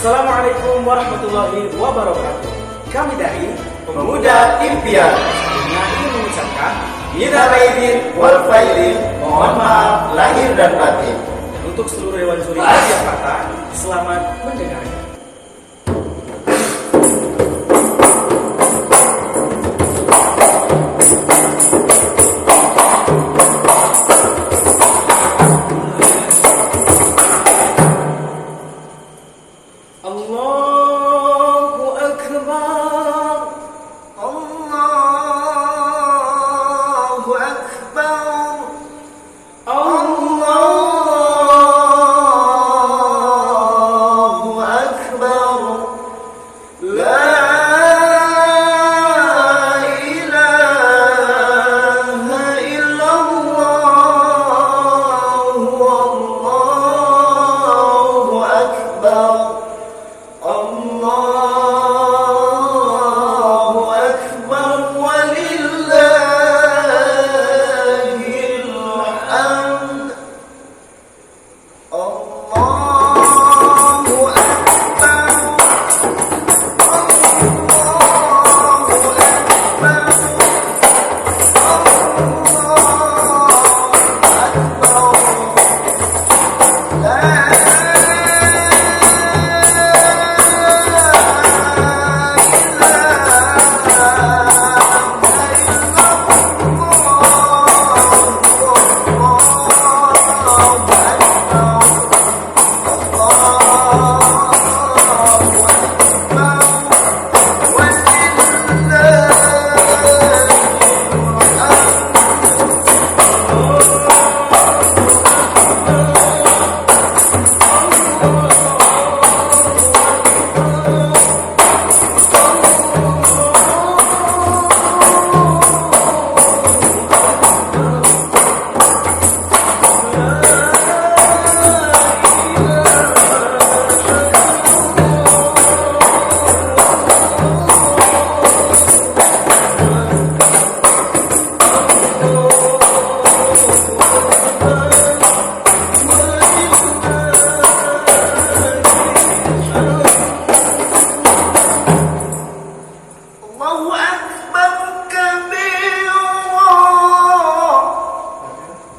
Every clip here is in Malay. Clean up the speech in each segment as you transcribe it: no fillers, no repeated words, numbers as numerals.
Assalamualaikum warahmatullahi wabarakatuh. Kami dari Pemuda Impian ingin mengucapkan Minal Aidin wal Faizin, mohon maaf lahir dan batin. untuk seluruh Dewan Juri Jakarta. Selamat mendengarkan. Allahu Akbar. Allahu Akbar. Allahu Akbar. La ilaha illallah. Allahu Akbar. Allahu Akbar walillahil hamd. Allahu Akbar. Allahu Akbar. Allahu Akbar kabira.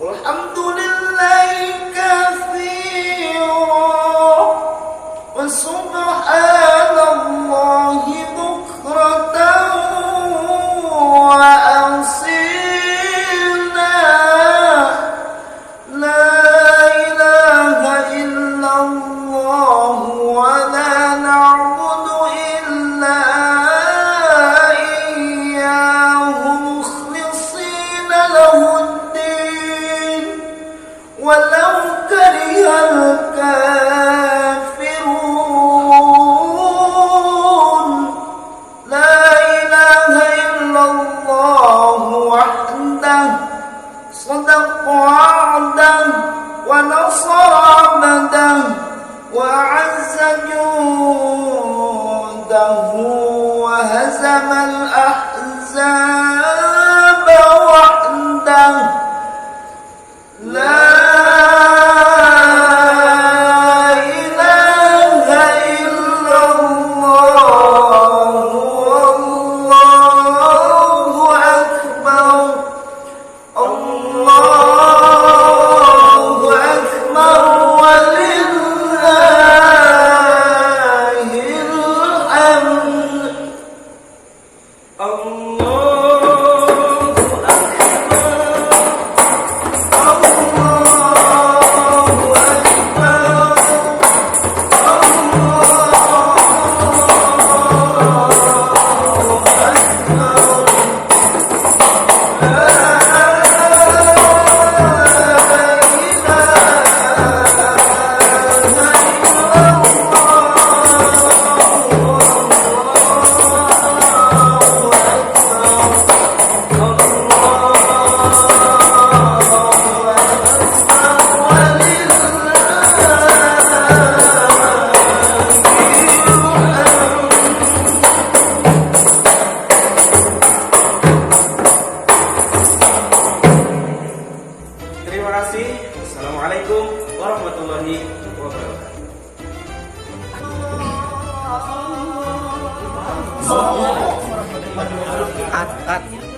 Walhamdulillahi katsira. Wa subhanallahi bukratan wa asila. La ilaha illallah wa la na'budu illa ولو كره الكافرون. لا إله إلا الله وحده صدق وعده ونصر عبده وأعز جنده وهزم الأحزاب وحده. لا إله إلا الله. والله أكبر. الله أكبر ولله الحمد. Assalamualaikum warahmatullahi wabarakatuh. Assalamualaikum warahmatullahi wabarakatuh. At